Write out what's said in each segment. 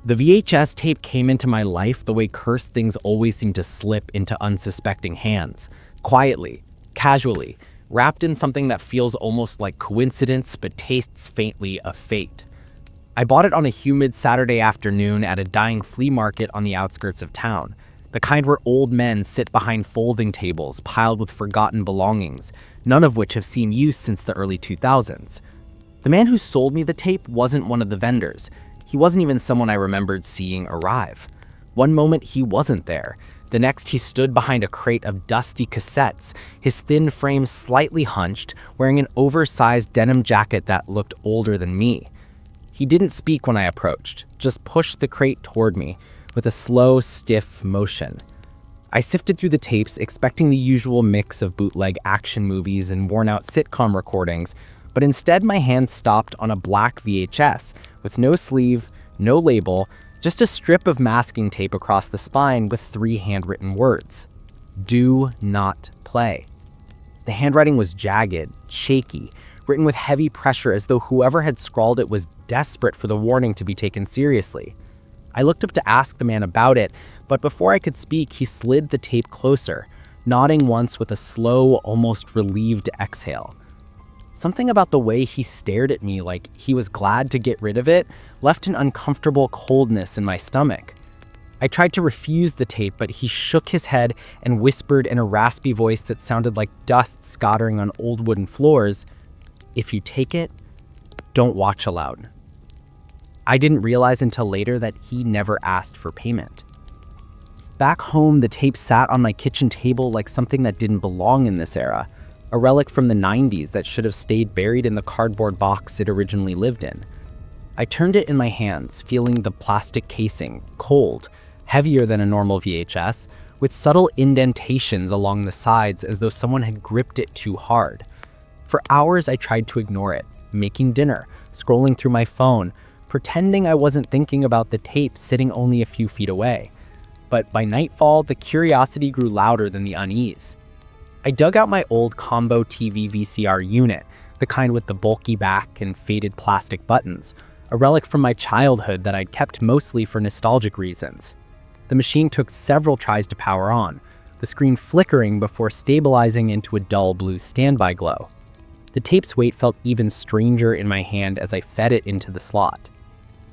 The VHS tape came into my life the way cursed things always seem to slip into unsuspecting hands, quietly, casually, wrapped in something that feels almost like coincidence but tastes faintly of fate. I bought it on a humid Saturday afternoon at a dying flea market on the outskirts of town, the kind where old men sit behind folding tables piled with forgotten belongings, none of which have seen use since the early 2000s. The man who sold me the tape wasn't one of the vendors. He wasn't even someone I remembered seeing arrive. One moment he wasn't there. The next he stood behind a crate of dusty cassettes, his thin frame slightly hunched, wearing an oversized denim jacket that looked older than me. He didn't speak when I approached, just pushed the crate toward me with a slow, stiff motion. I sifted through the tapes, expecting the usual mix of bootleg action movies and worn-out sitcom recordings, but instead my hand stopped on a black VHS with no sleeve, no label, just a strip of masking tape across the spine with 3 handwritten words. Do not play. The handwriting was jagged, shaky, written with heavy pressure as though whoever had scrawled it was desperate for the warning to be taken seriously. I looked up to ask the man about it, but before I could speak, he slid the tape closer, nodding once with a slow, almost relieved exhale. Something about the way he stared at me like he was glad to get rid of it left an uncomfortable coldness in my stomach. I tried to refuse the tape, but he shook his head and whispered in a raspy voice that sounded like dust scattering on old wooden floors, "If you take it, don't watch aloud." I didn't realize until later that he never asked for payment. Back home, the tape sat on my kitchen table like something that didn't belong in this era, a relic from the 90s that should have stayed buried in the cardboard box it originally lived in. I turned it in my hands, feeling the plastic casing, cold, heavier than a normal VHS, with subtle indentations along the sides as though someone had gripped it too hard. For hours I tried to ignore it, making dinner, scrolling through my phone, pretending I wasn't thinking about the tape sitting only a few feet away. But by nightfall, the curiosity grew louder than the unease. I dug out my old combo TV VCR unit, the kind with the bulky back and faded plastic buttons, a relic from my childhood that I'd kept mostly for nostalgic reasons. The machine took several tries to power on, the screen flickering before stabilizing into a dull blue standby glow. The tape's weight felt even stranger in my hand as I fed it into the slot.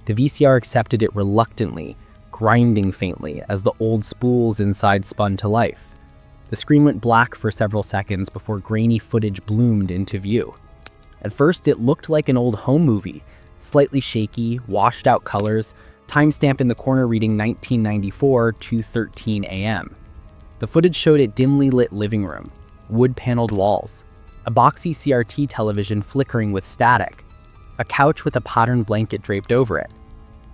The VCR accepted it reluctantly, grinding faintly as the old spools inside spun to life. The screen went black for several seconds before grainy footage bloomed into view. At first, it looked like an old home movie, slightly shaky, washed out colors, timestamp in the corner reading 1994 2:13 a.m. The footage showed a dimly lit living room, wood-paneled walls, a boxy CRT television flickering with static, a couch with a patterned blanket draped over it.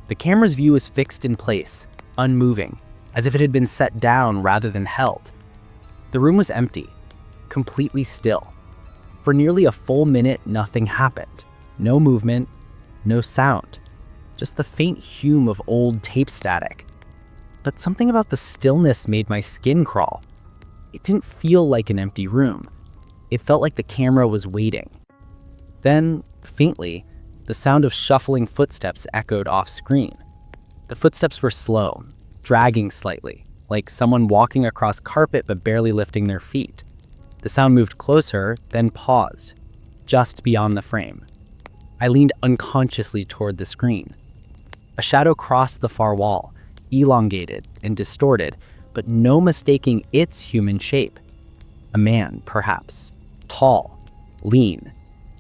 The camera's view was fixed in place, unmoving, as if it had been set down rather than held. The room was empty, completely still. For nearly a full minute, nothing happened. No movement, no sound, just the faint hum of old tape static. But something about the stillness made my skin crawl. It didn't feel like an empty room. It felt like the camera was waiting. Then, faintly, the sound of shuffling footsteps echoed off-screen. The footsteps were slow, dragging slightly, like someone walking across carpet but barely lifting their feet. The sound moved closer, then paused, just beyond the frame. I leaned unconsciously toward the screen. A shadow crossed the far wall, elongated and distorted, but no mistaking its human shape. A man, perhaps, tall, lean.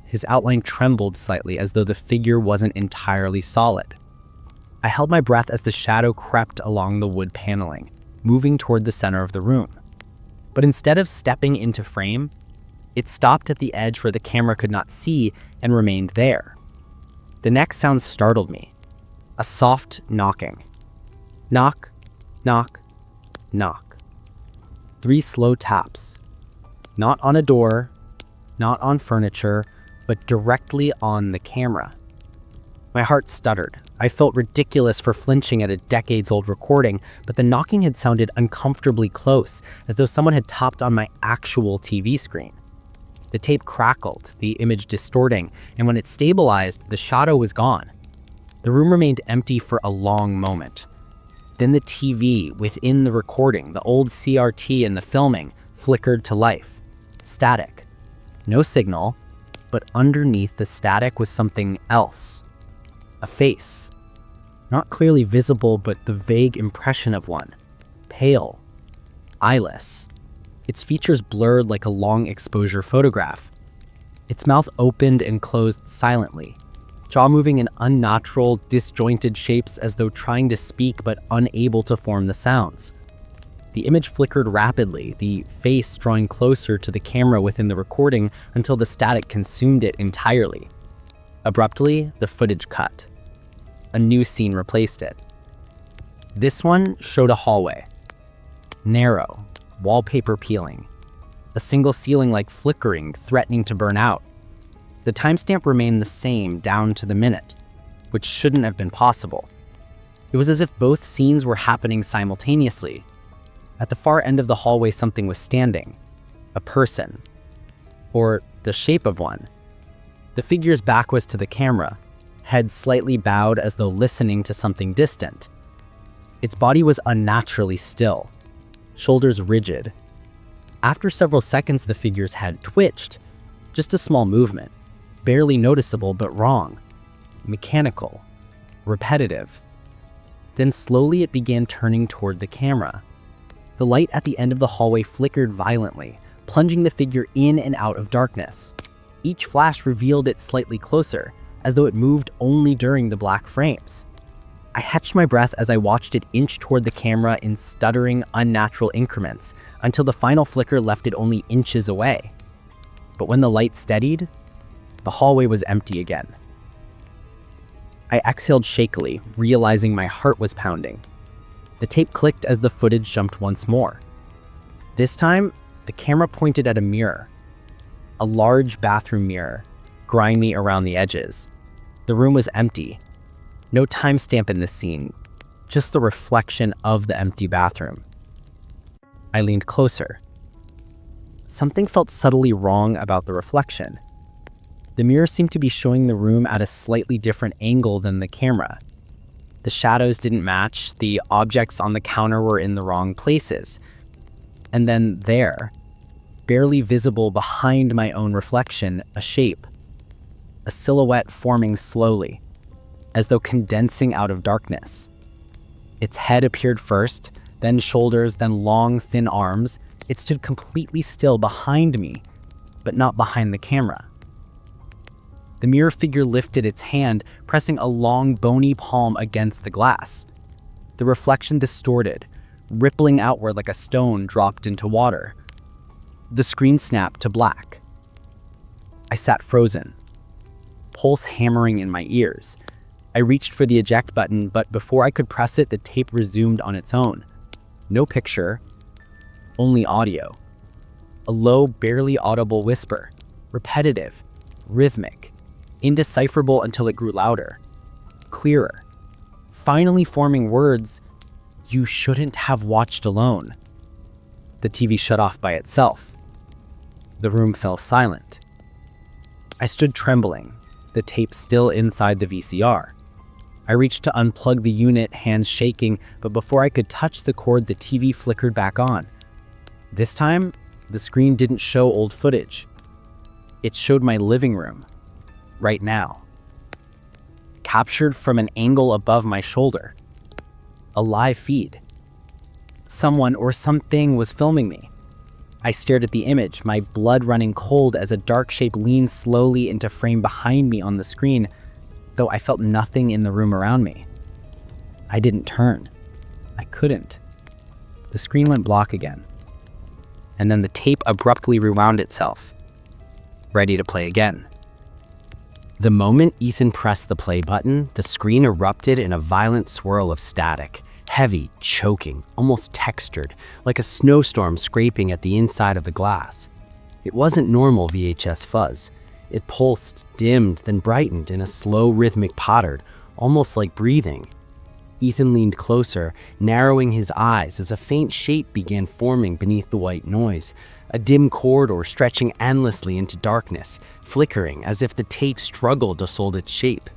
His outline trembled slightly as though the figure wasn't entirely solid. I held my breath as the shadow crept along the wood paneling, moving toward the center of the room. But instead of stepping into frame, it stopped at the edge where the camera could not see and remained there. The next sound startled me. A soft knocking. Knock, knock, knock. 3 slow taps. Not on a door, not on furniture, but directly on the camera. My heart stuttered. I felt ridiculous for flinching at a decades-old recording, but the knocking had sounded uncomfortably close, as though someone had tapped on my actual TV screen. The tape crackled, the image distorting, and when it stabilized, the shadow was gone. The room remained empty for a long moment. Then the TV within the recording, the old CRT in the filming, flickered to life. Static. No signal, but underneath the static was something else. A face. Not clearly visible, but the vague impression of one. Pale. Eyeless. Its features blurred like a long exposure photograph. Its mouth opened and closed silently, jaw moving in unnatural, disjointed shapes as though trying to speak but unable to form the sounds. The image flickered rapidly, the face drawing closer to the camera within the recording until the static consumed it entirely. Abruptly, the footage cut. A new scene replaced it. This one showed a hallway. Narrow, wallpaper peeling. A single ceiling like flickering, threatening to burn out. The timestamp remained the same down to the minute, which shouldn't have been possible. It was as if both scenes were happening simultaneously. At the far end of the hallway, something was standing. A person. Or the shape of one. The figure's back was to the camera, head slightly bowed as though listening to something distant. Its body was unnaturally still, shoulders rigid. After several seconds, the figure's head twitched. Just a small movement, barely noticeable but wrong. Mechanical. Repetitive. Then slowly it began turning toward the camera. The light at the end of the hallway flickered violently, plunging the figure in and out of darkness. Each flash revealed it slightly closer, as though it moved only during the black frames. I hatched my breath as I watched it inch toward the camera in stuttering, unnatural increments, until the final flicker left it only inches away. But when the light steadied, the hallway was empty again. I exhaled shakily, realizing my heart was pounding. The tape clicked as the footage jumped once more. This time, the camera pointed at a mirror. A large bathroom mirror, grimy around the edges. The room was empty. No timestamp in this scene, just the reflection of the empty bathroom. I leaned closer. Something felt subtly wrong about the reflection. The mirror seemed to be showing the room at a slightly different angle than the camera. The shadows didn't match, the objects on the counter were in the wrong places. And then there, barely visible behind my own reflection, a shape. A silhouette forming slowly, as though condensing out of darkness. Its head appeared first, then shoulders, then long, thin arms. It stood completely still behind me, but not behind the camera. The mirror figure lifted its hand, pressing a long, bony palm against the glass. The reflection distorted, rippling outward like a stone dropped into water. The screen snapped to black. I sat frozen, pulse hammering in my ears. I reached for the eject button, but before I could press it, the tape resumed on its own. No picture, only audio. A low, barely audible whisper, repetitive, rhythmic, indecipherable until it grew louder, clearer, finally forming words, "You shouldn't have watched alone." The TV shut off by itself. The room fell silent. I stood trembling, the tape still inside the VCR. I reached to unplug the unit, hands shaking, but before I could touch the cord, the TV flickered back on. This time, the screen didn't show old footage. It showed my living room, right now. Captured from an angle above my shoulder. A live feed. Someone or something was filming me. I stared at the image, my blood running cold as a dark shape leaned slowly into frame behind me on the screen, though I felt nothing in the room around me. I didn't turn. I couldn't. The screen went black again. And then the tape abruptly rewound itself, ready to play again. The moment Ethan pressed the play button, the screen erupted in a violent swirl of static, heavy, choking, almost textured, like a snowstorm scraping at the inside of the glass. It wasn't normal VHS fuzz. It pulsed, dimmed, then brightened in a slow, rhythmic pattern, almost like breathing. Ethan leaned closer, narrowing his eyes as a faint shape began forming beneath the white noise, a dim corridor stretching endlessly into darkness, flickering as if the tape struggled to hold its shape.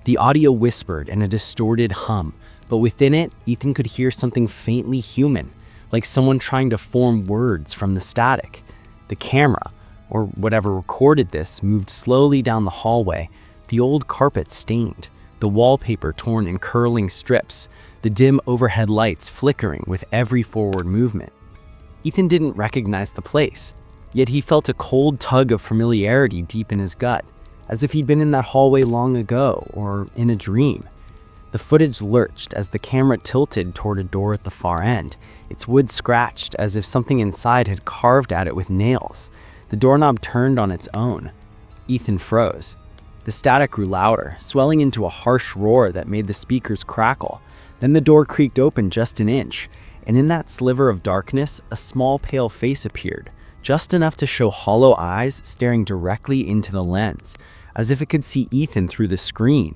The audio whispered in a distorted hum, but within it, Ethan could hear something faintly human, like someone trying to form words from the static. The camera, or whatever recorded this, moved slowly down the hallway, the old carpet stained, the wallpaper torn in curling strips, the dim overhead lights flickering with every forward movement. Ethan didn't recognize the place, yet he felt a cold tug of familiarity deep in his gut, as if he'd been in that hallway long ago or in a dream. The footage lurched as the camera tilted toward a door at the far end, its wood scratched as if something inside had carved at it with nails. The doorknob turned on its own. Ethan froze. The static grew louder, swelling into a harsh roar that made the speakers crackle. Then the door creaked open just an inch, and in that sliver of darkness, a small pale face appeared, just enough to show hollow eyes staring directly into the lens, as if it could see Ethan through the screen.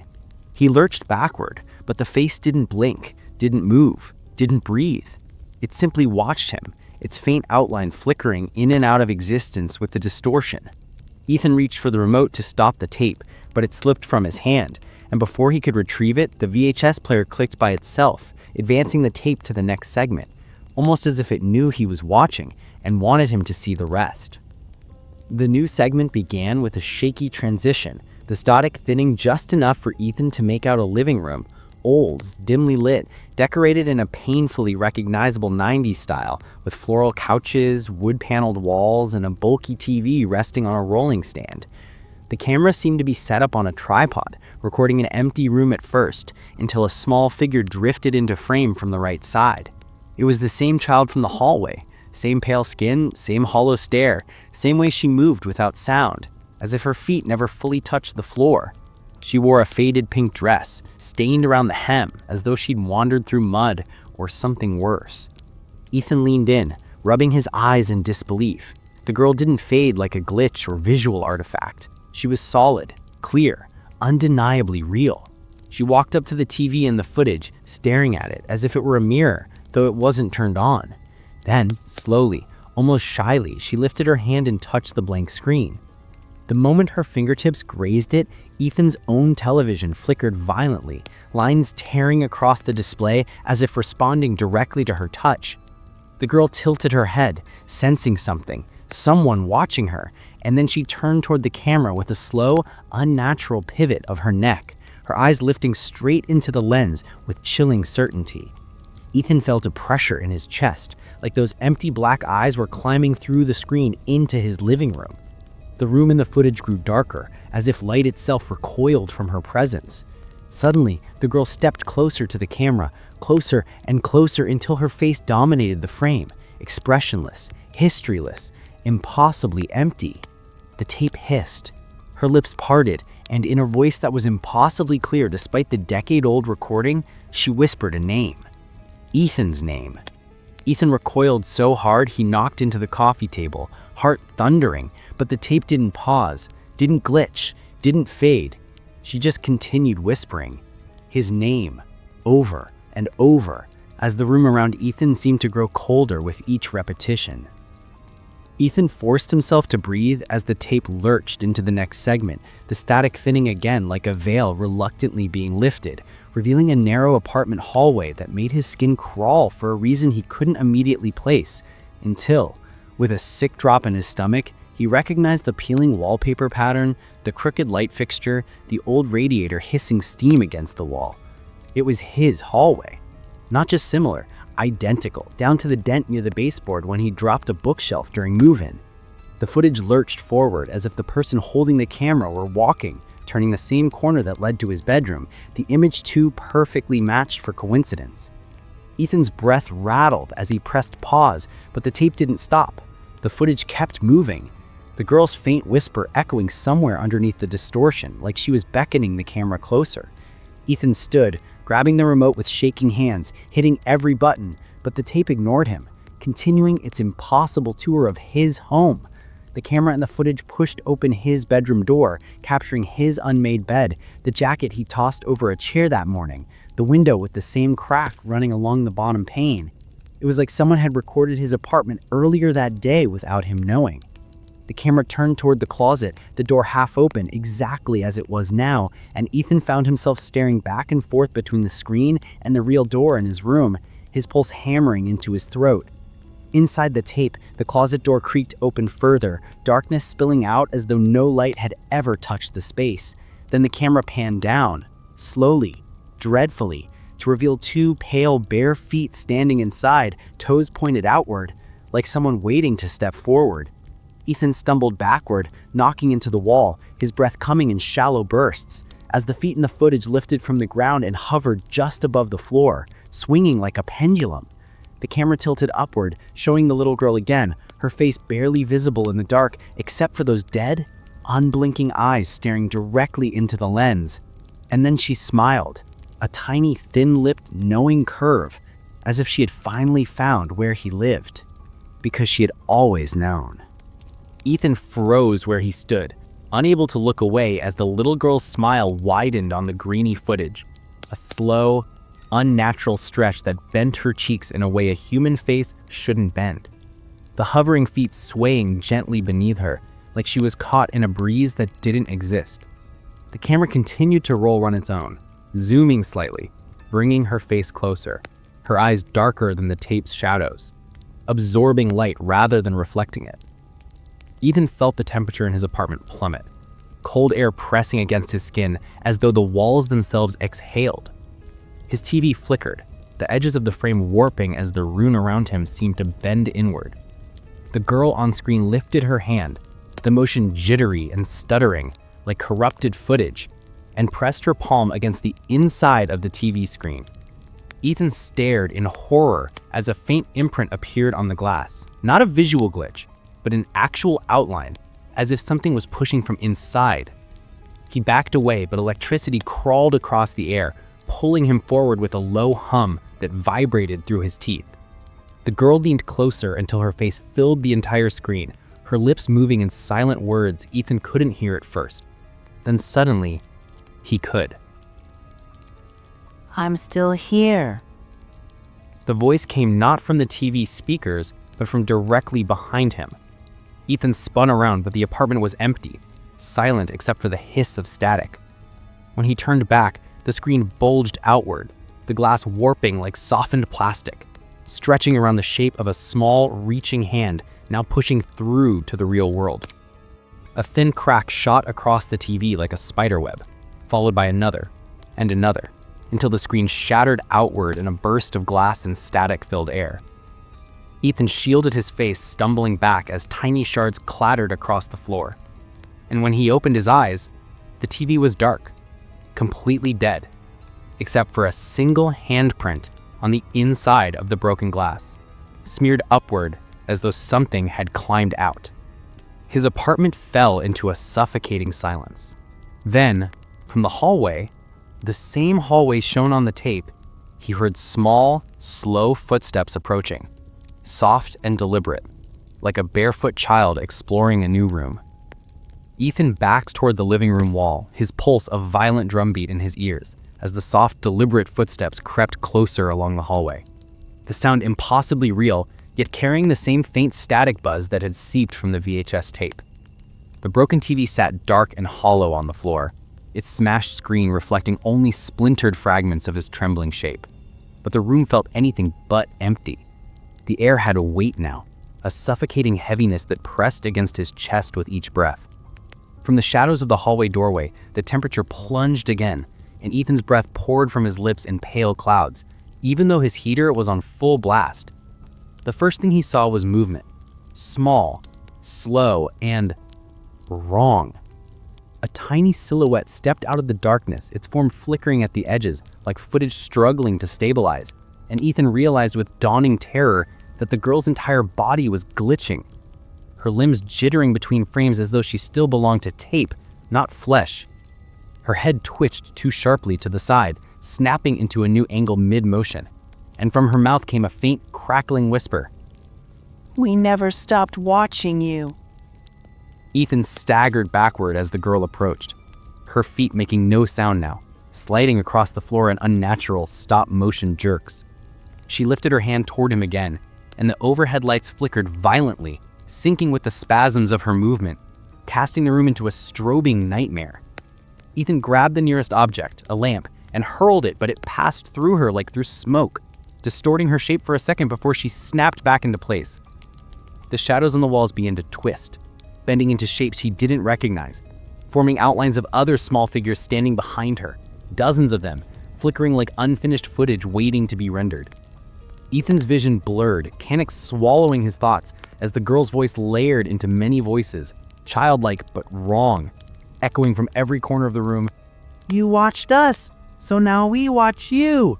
He lurched backward, but the face didn't blink, didn't move, didn't breathe. It simply watched him, its faint outline flickering in and out of existence with the distortion. Ethan reached for the remote to stop the tape, but it slipped from his hand, and before he could retrieve it, the VHS player clicked by itself, advancing the tape to the next segment, almost as if it knew he was watching and wanted him to see the rest. The new segment began with a shaky transition, the static thinning just enough for Ethan to make out a living room, old, dimly lit, decorated in a painfully recognizable 90s style, with floral couches, wood-paneled walls, and a bulky TV resting on a rolling stand. The camera seemed to be set up on a tripod, recording an empty room at first, until a small figure drifted into frame from the right side. It was the same child from the hallway, same pale skin, same hollow stare, same way she moved without sound, as if her feet never fully touched the floor. She wore a faded pink dress, stained around the hem, as though she'd wandered through mud or something worse. Ethan leaned in, rubbing his eyes in disbelief. The girl didn't fade like a glitch or visual artifact. She was solid, clear, undeniably real. She walked up to the TV in the footage, staring at it as if it were a mirror, though it wasn't turned on. Then, slowly, almost shyly, she lifted her hand and touched the blank screen. The moment her fingertips grazed it, Ethan's own television flickered violently, lines tearing across the display as if responding directly to her touch. The girl tilted her head, sensing something, someone watching her, and then she turned toward the camera with a slow, unnatural pivot of her neck, her eyes lifting straight into the lens with chilling certainty. Ethan felt a pressure in his chest, like those empty black eyes were climbing through the screen into his living room. The room in the footage grew darker, as if light itself recoiled from her presence. Suddenly, the girl stepped closer to the camera, closer and closer until her face dominated the frame, expressionless, historyless, impossibly empty. The tape hissed. Her lips parted, and in a voice that was impossibly clear despite the decade-old recording, she whispered a name. Ethan's name. Ethan recoiled so hard he knocked into the coffee table, heart thundering, but the tape didn't pause, didn't glitch, didn't fade. She just continued whispering his name, over and over, as the room around Ethan seemed to grow colder with each repetition. Ethan forced himself to breathe as the tape lurched into the next segment, the static thinning again like a veil reluctantly being lifted, revealing a narrow apartment hallway that made his skin crawl for a reason he couldn't immediately place, until, with a sick drop in his stomach, he recognized the peeling wallpaper pattern, the crooked light fixture, the old radiator hissing steam against the wall. It was his hallway. Not just similar, identical, down to the dent near the baseboard when he dropped a bookshelf during move-in. The footage lurched forward as if the person holding the camera were walking, turning the same corner that led to his bedroom, the image too perfectly matched for coincidence. Ethan's breath rattled as he pressed pause, but the tape didn't stop. The footage kept moving, the girl's faint whisper echoing somewhere underneath the distortion, like she was beckoning the camera closer. Ethan stood, grabbing the remote with shaking hands, hitting every button, but the tape ignored him, continuing its impossible tour of his home. The camera in the footage pushed open his bedroom door, capturing his unmade bed, the jacket he tossed over a chair that morning, the window with the same crack running along the bottom pane. It was like someone had recorded his apartment earlier that day without him knowing. The camera turned toward the closet, the door half open, exactly as it was now, and Ethan found himself staring back and forth between the screen and the real door in his room, his pulse hammering into his throat. Inside the tape, the closet door creaked open further, darkness spilling out as though no light had ever touched the space. Then the camera panned down, slowly, dreadfully, to reveal two pale, bare feet standing inside, toes pointed outward, like someone waiting to step forward. Ethan stumbled backward, knocking into the wall, his breath coming in shallow bursts, as the feet in the footage lifted from the ground and hovered just above the floor, swinging like a pendulum. The camera tilted upward, showing the little girl again, her face barely visible in the dark except for those dead, unblinking eyes staring directly into the lens. And then she smiled, a tiny, thin-lipped, knowing curve, as if she had finally found where he lived, because she had always known. Ethan froze where he stood, unable to look away as the little girl's smile widened on the grainy footage, a slow, unnatural stretch that bent her cheeks in a way a human face shouldn't bend. The hovering feet swaying gently beneath her, like she was caught in a breeze that didn't exist. The camera continued to roll on its own, zooming slightly, bringing her face closer, her eyes darker than the tape's shadows, absorbing light rather than reflecting it. Ethan felt the temperature in his apartment plummet, cold air pressing against his skin as though the walls themselves exhaled. His TV flickered, the edges of the frame warping as the room around him seemed to bend inward. The girl on screen lifted her hand, the motion jittery and stuttering like corrupted footage, and pressed her palm against the inside of the TV screen. Ethan stared in horror as a faint imprint appeared on the glass, not a visual glitch, but an actual outline, as if something was pushing from inside. He backed away, but electricity crawled across the air, pulling him forward with a low hum that vibrated through his teeth. The girl leaned closer until her face filled the entire screen, her lips moving in silent words Ethan couldn't hear at first. Then suddenly, he could. I'm still here. The voice came not from the TV speakers, but from directly behind him. Ethan spun around, but the apartment was empty, silent except for the hiss of static. When he turned back, the screen bulged outward, the glass warping like softened plastic, stretching around the shape of a small, reaching hand now pushing through to the real world. A thin crack shot across the TV like a spiderweb, followed by another and another, until the screen shattered outward in a burst of glass and static-filled air. Ethan shielded his face, stumbling back as tiny shards clattered across the floor. And when he opened his eyes, the TV was dark, completely dead, except for a single handprint on the inside of the broken glass, smeared upward as though something had climbed out. His apartment fell into a suffocating silence. Then, from the hallway, the same hallway shown on the tape, he heard small, slow footsteps approaching, soft and deliberate, like a barefoot child exploring a new room. Ethan backed toward the living room wall, his pulse a violent drumbeat in his ears, as the soft, deliberate footsteps crept closer along the hallway. The sound impossibly real, yet carrying the same faint static buzz that had seeped from the VHS tape. The broken TV sat dark and hollow on the floor, its smashed screen reflecting only splintered fragments of his trembling shape. But the room felt anything but empty. The air had a weight now, a suffocating heaviness that pressed against his chest with each breath. From the shadows of the hallway doorway, the temperature plunged again, and Ethan's breath poured from his lips in pale clouds, even though his heater was on full blast. The first thing he saw was movement. Small, slow, and wrong. A tiny silhouette stepped out of the darkness, its form flickering at the edges, like footage struggling to stabilize, and Ethan realized with dawning terror that the girl's entire body was glitching, her limbs jittering between frames as though she still belonged to tape, not flesh. Her head twitched too sharply to the side, snapping into a new angle mid-motion, and from her mouth came a faint, crackling whisper. We never stopped watching you. Ethan staggered backward as the girl approached, her feet making no sound now, sliding across the floor in unnatural, stop-motion jerks. She lifted her hand toward him again, and the overhead lights flickered violently, syncing with the spasms of her movement, casting the room into a strobing nightmare. Ethan grabbed the nearest object, a lamp, and hurled it, but it passed through her like through smoke, distorting her shape for a second before she snapped back into place. The shadows on the walls began to twist, bending into shapes he didn't recognize, forming outlines of other small figures standing behind her, dozens of them, flickering like unfinished footage waiting to be rendered. Ethan's vision blurred, panic swallowing his thoughts as the girl's voice layered into many voices, childlike but wrong, echoing from every corner of the room. You watched us, so now we watch you.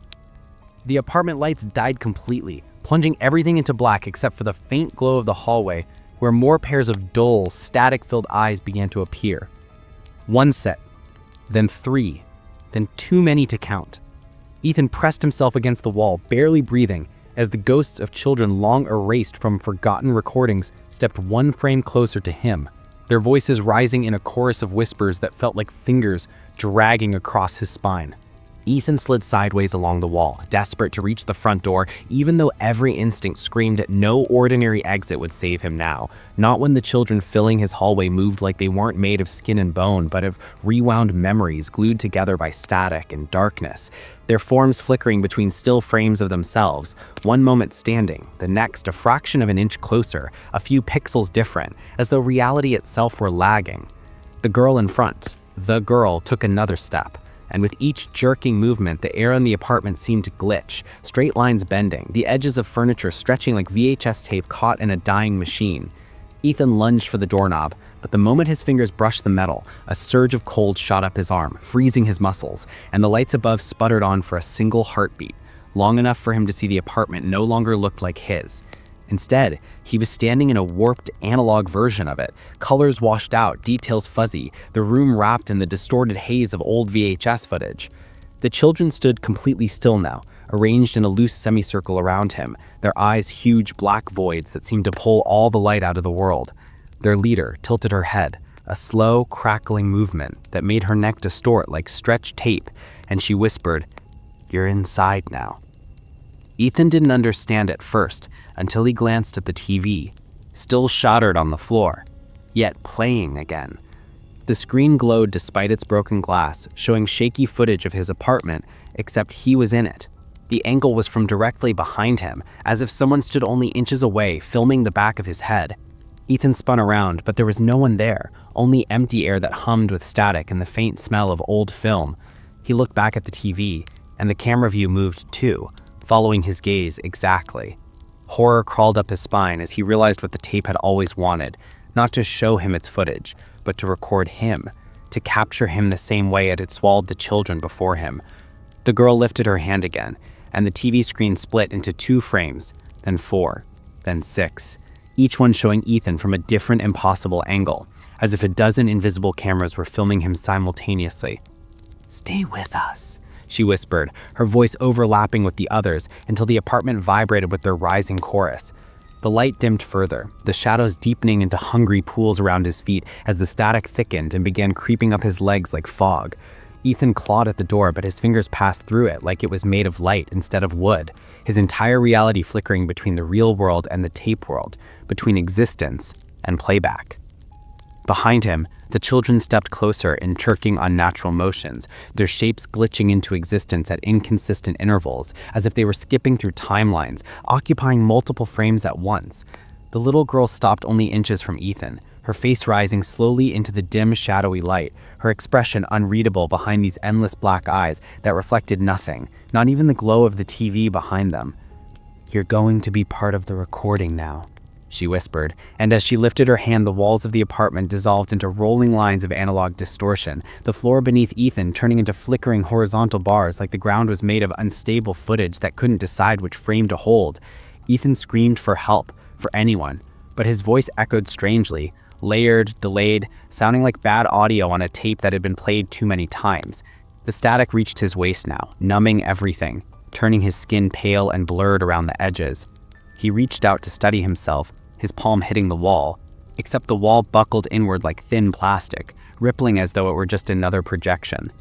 The apartment lights died completely, plunging everything into black except for the faint glow of the hallway, where more pairs of dull, static-filled eyes began to appear. One set, then three, then too many to count. Ethan pressed himself against the wall, barely breathing, as the ghosts of children long erased from forgotten recordings stepped one frame closer to him, their voices rising in a chorus of whispers that felt like fingers dragging across his spine. Ethan slid sideways along the wall, desperate to reach the front door, even though every instinct screamed that no ordinary exit would save him now, not when the children filling his hallway moved like they weren't made of skin and bone, but of rewound memories glued together by static and darkness, their forms flickering between still frames of themselves, one moment standing, the next a fraction of an inch closer, a few pixels different, as though reality itself were lagging. The girl in front, took another step. And with each jerking movement, the air in the apartment seemed to glitch, straight lines bending, the edges of furniture stretching like VHS tape caught in a dying machine. Ethan lunged for the doorknob, but the moment his fingers brushed the metal, a surge of cold shot up his arm, freezing his muscles, and the lights above sputtered on for a single heartbeat, long enough for him to see the apartment no longer looked like his. Instead, he was standing in a warped analog version of it, colors washed out, details fuzzy, the room wrapped in the distorted haze of old VHS footage. The children stood completely still now, arranged in a loose semicircle around him, their eyes huge black voids that seemed to pull all the light out of the world. Their leader tilted her head, a slow, crackling movement that made her neck distort like stretched tape, and she whispered, "You're inside now." Ethan didn't understand at first, until he glanced at the TV, still shattered on the floor, yet playing again. The screen glowed despite its broken glass, showing shaky footage of his apartment, except he was in it. The angle was from directly behind him, as if someone stood only inches away, filming the back of his head. Ethan spun around, but there was no one there, only empty air that hummed with static and the faint smell of old film. He looked back at the TV, and the camera view moved too, following his gaze exactly. Horror crawled up his spine as he realized what the tape had always wanted, not to show him its footage, but to record him, to capture him the same way it had swallowed the children before him. The girl lifted her hand again, and the TV screen split into 2 frames, then 4, then 6, each one showing Ethan from a different impossible angle, as if a dozen invisible cameras were filming him simultaneously. "Stay with us," she whispered, her voice overlapping with the others until the apartment vibrated with their rising chorus. The light dimmed further, the shadows deepening into hungry pools around his feet as the static thickened and began creeping up his legs like fog. Ethan clawed at the door, but his fingers passed through it like it was made of light instead of wood, his entire reality flickering between the real world and the tape world, between existence and playback. Behind him, the children stepped closer in jerking unnatural motions, their shapes glitching into existence at inconsistent intervals, as if they were skipping through timelines, occupying multiple frames at once. The little girl stopped only inches from Ethan, her face rising slowly into the dim, shadowy light, her expression unreadable behind these endless black eyes that reflected nothing, not even the glow of the TV behind them. "You're going to be part of the recording now," she whispered, and as she lifted her hand, the walls of the apartment dissolved into rolling lines of analog distortion, the floor beneath Ethan turning into flickering horizontal bars like the ground was made of unstable footage that couldn't decide which frame to hold. Ethan screamed for help, for anyone, but his voice echoed strangely, layered, delayed, sounding like bad audio on a tape that had been played too many times. The static reached his waist now, numbing everything, turning his skin pale and blurred around the edges. He reached out to steady himself, his palm hitting the wall, except the wall buckled inward like thin plastic, rippling as though it were just another projection.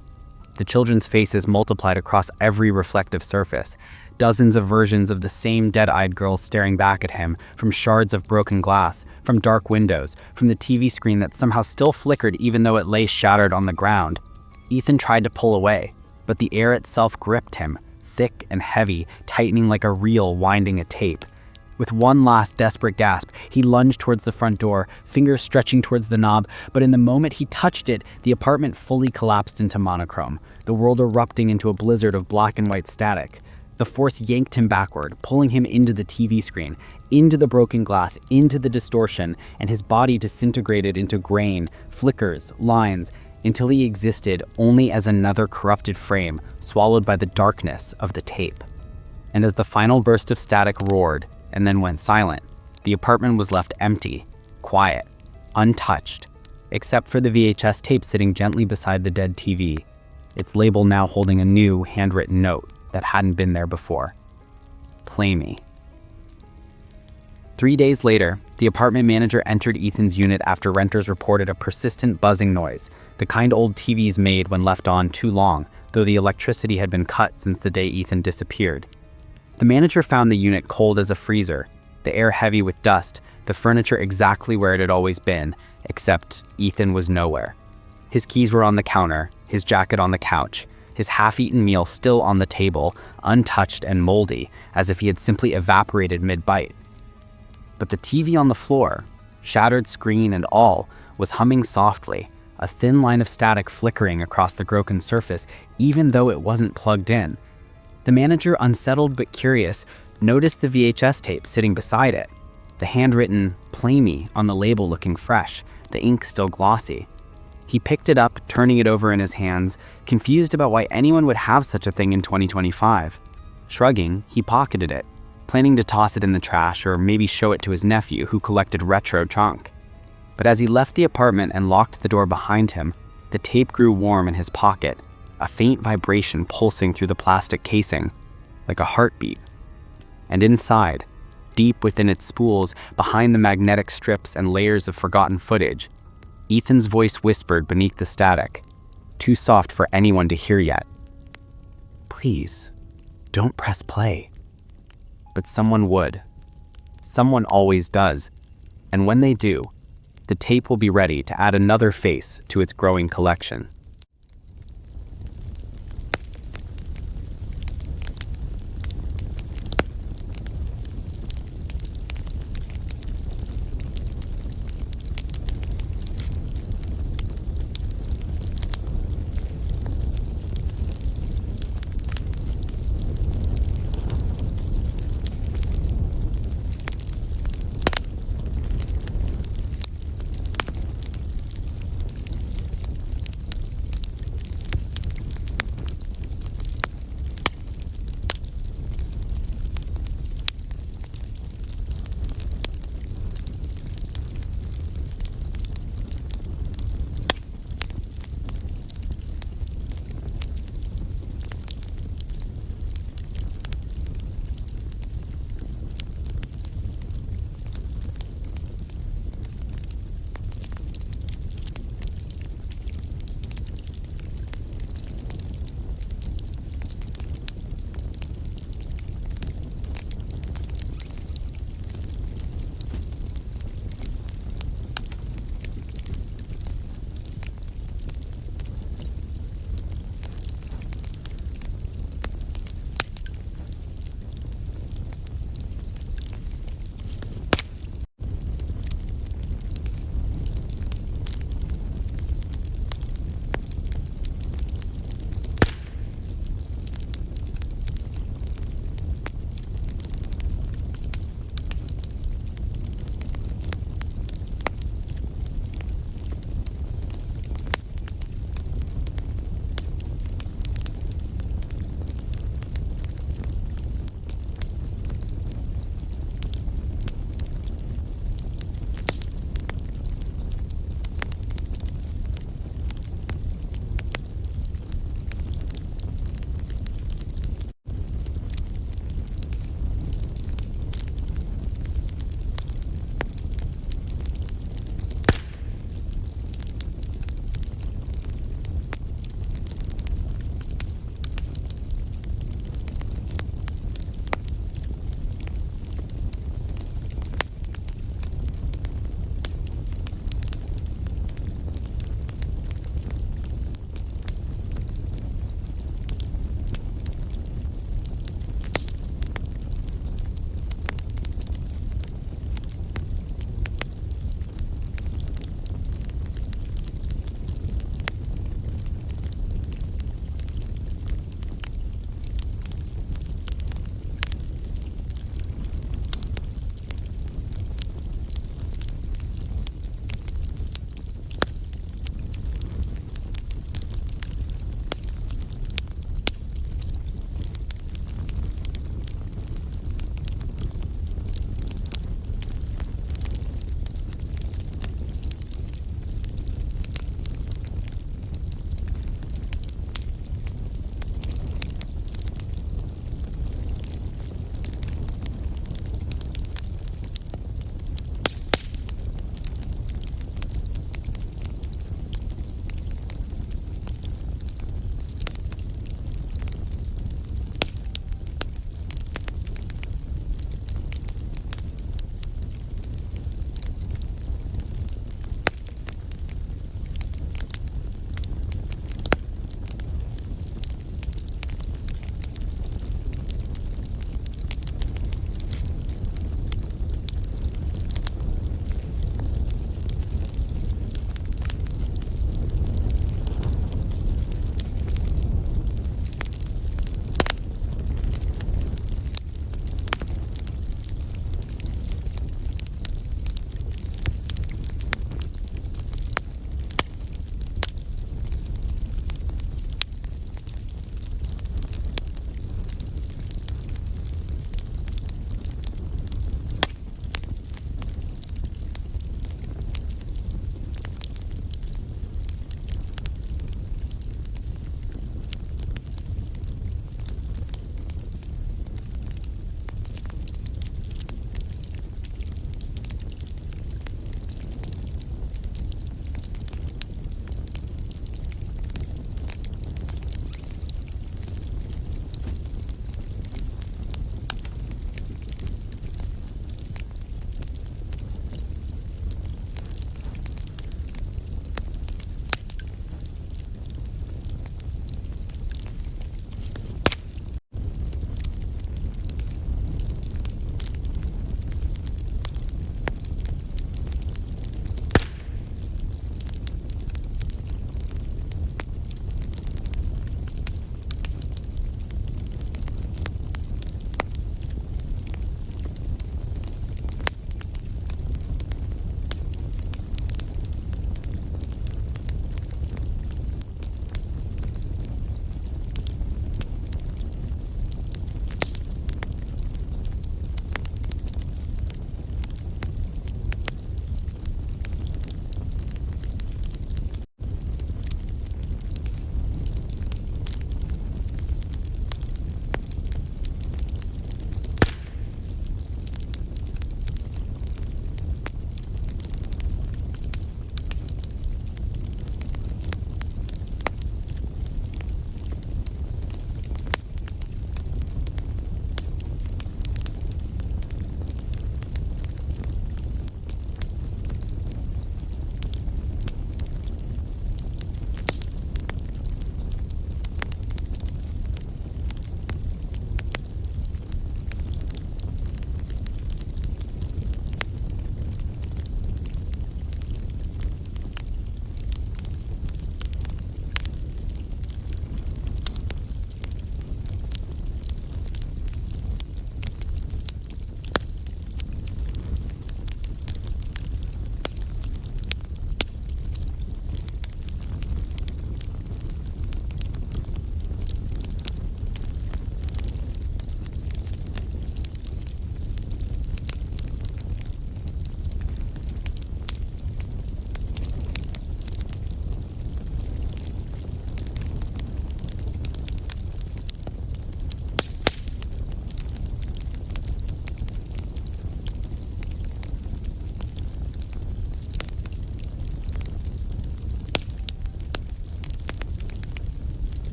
The children's faces multiplied across every reflective surface, Dozens of versions of the same dead-eyed girl staring back at him, from shards of broken glass, from dark windows, from the TV screen that somehow still flickered even though it lay shattered on the ground. Ethan tried to pull away, but the air itself gripped him, thick and heavy, tightening like a reel winding a tape. With one last desperate gasp, he lunged towards the front door, fingers stretching towards the knob, but in the moment he touched it, the apartment fully collapsed into monochrome, the world erupting into a blizzard of black and white static. The force yanked him backward, pulling him into the TV screen, into the broken glass, into the distortion, and his body disintegrated into grain, flickers, lines, until he existed only as another corrupted frame swallowed by the darkness of the tape. And as the final burst of static roared and then went silent, the apartment was left empty, quiet, untouched, except for the VHS tape sitting gently beside the dead TV, its label now holding a new handwritten note that hadn't been there before. Play me. 3 days later, the apartment manager entered Ethan's unit after renters reported a persistent buzzing noise, the kind old TVs made when left on too long, though the electricity had been cut since the day Ethan disappeared. The manager found the unit cold as a freezer, the air heavy with dust, the furniture exactly where it had always been, except Ethan was nowhere. His keys were on the counter, his jacket on the couch, his half-eaten meal still on the table, untouched and moldy, as if he had simply evaporated mid-bite. But the TV on the floor, shattered screen and all, was humming softly, a thin line of static flickering across the broken surface, even though it wasn't plugged in. The manager, unsettled but curious, noticed the VHS tape sitting beside it, the handwritten "Play Me" on the label looking fresh, the ink still glossy. He picked it up, turning it over in his hands, confused about why anyone would have such a thing in 2025. Shrugging, he pocketed it, planning to toss it in the trash or maybe show it to his nephew who collected retro junk. But as he left the apartment and locked the door behind him, the tape grew warm in his pocket, a faint vibration pulsing through the plastic casing, like a heartbeat. And inside, deep within its spools, behind the magnetic strips and layers of forgotten footage, Ethan's voice whispered beneath the static, too soft for anyone to hear yet. "Please, don't press play." But someone would. Someone always does. And when they do, the tape will be ready to add another face to its growing collection.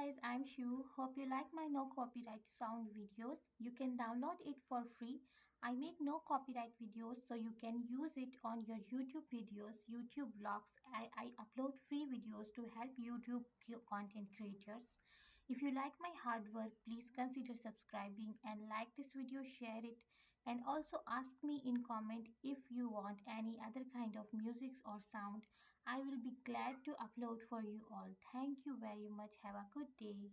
guys, I'm Shu. Hope you like my no copyright sound videos. You can download it for free. I make no copyright videos so you can use it on your YouTube videos, YouTube vlogs. I upload free videos to help YouTube content creators. If you like my hard work, please consider subscribing and like this video, share it, and also ask me in comment if you want any other kind of music or sound. I will be glad to upload for you all. Thank you very much. Have a good day.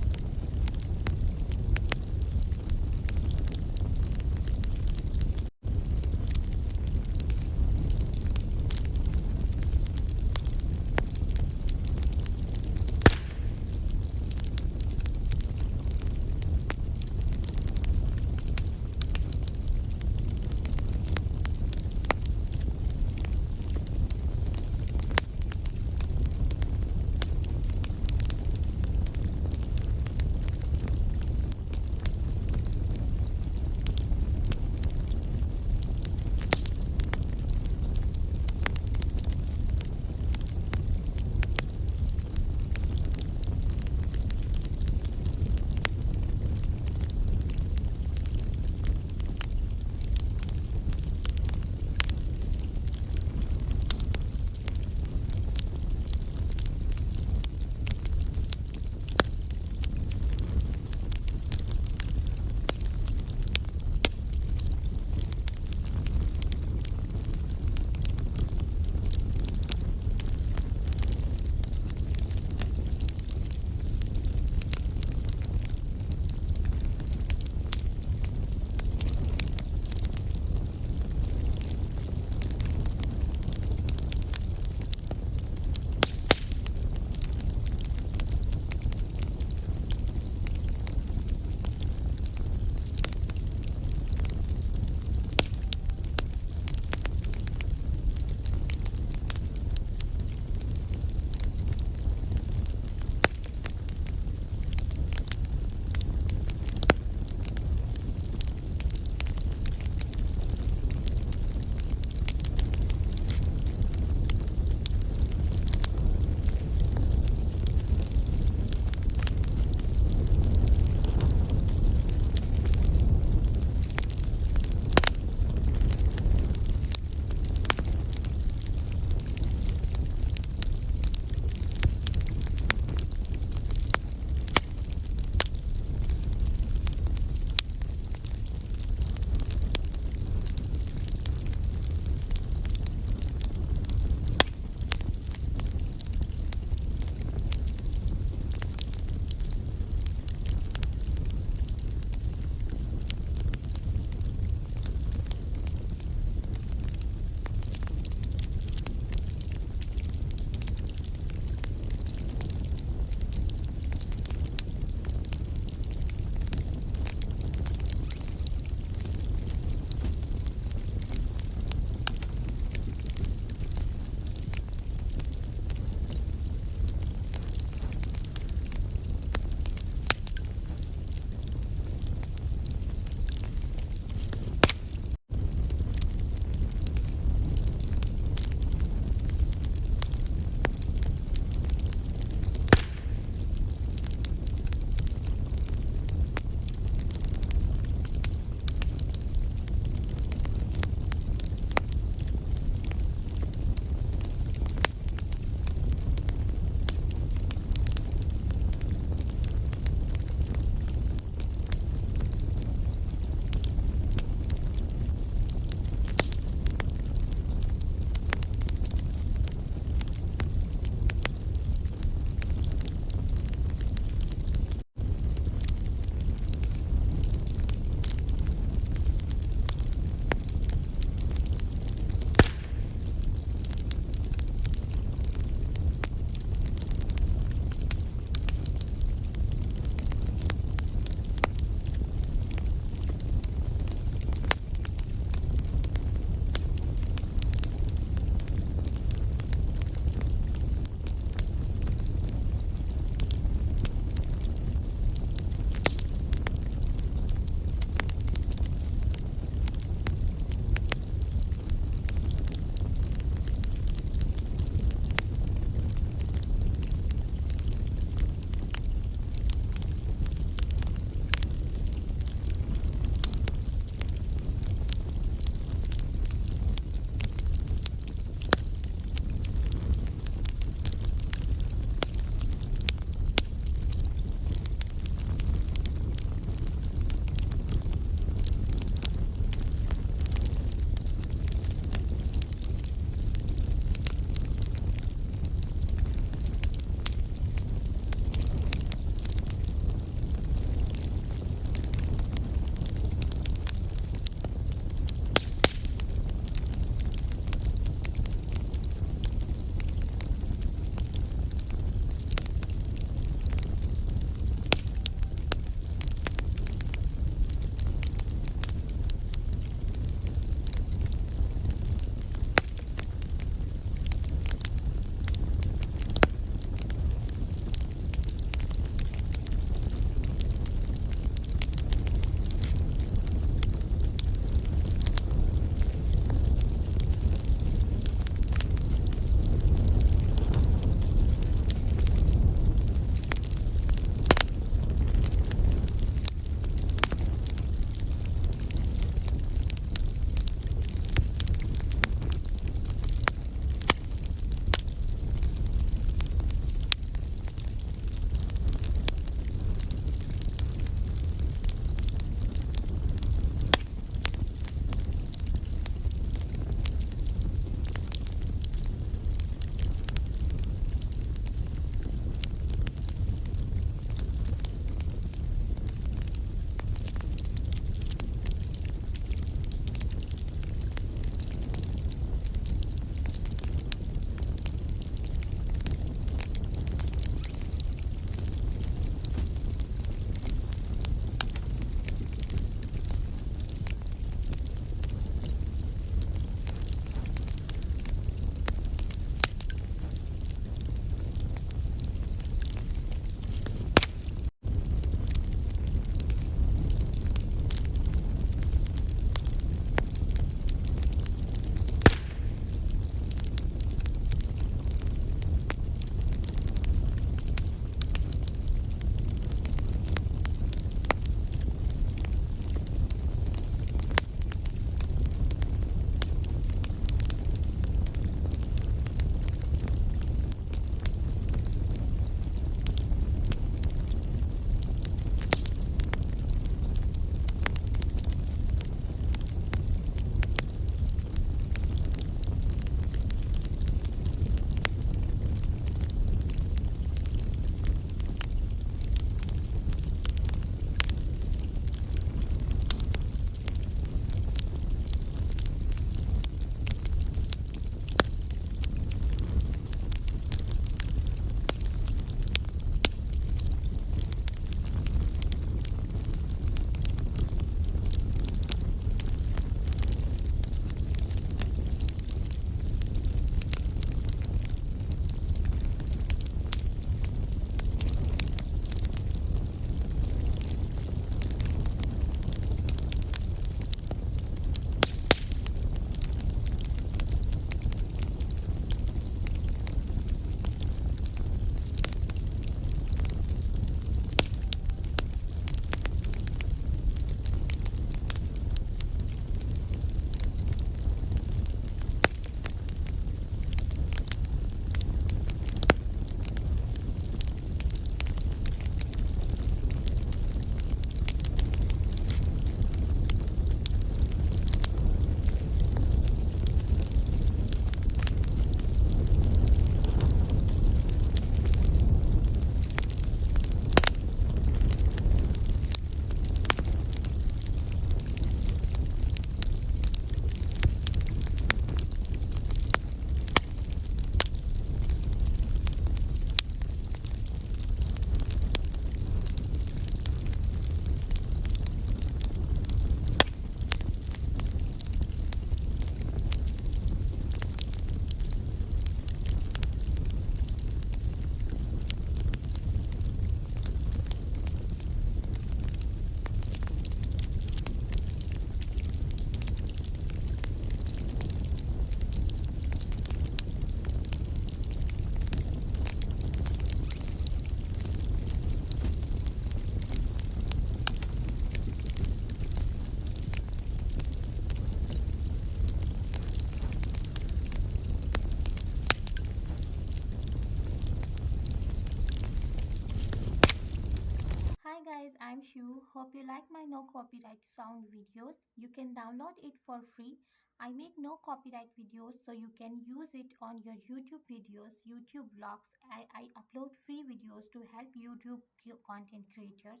too. Hope you like my no copyright sound videos. You can download it for free. I make no copyright videos so you can use it on your YouTube videos, YouTube vlogs. I upload free videos to help YouTube content creators.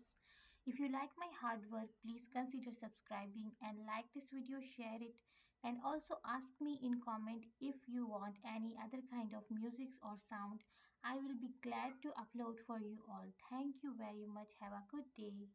If you like my hard work, please consider subscribing and like this video, share it, and also ask me in comment if you want any other kind of music or sound. I will be glad to upload for you all. Thank you very much. Have a good day.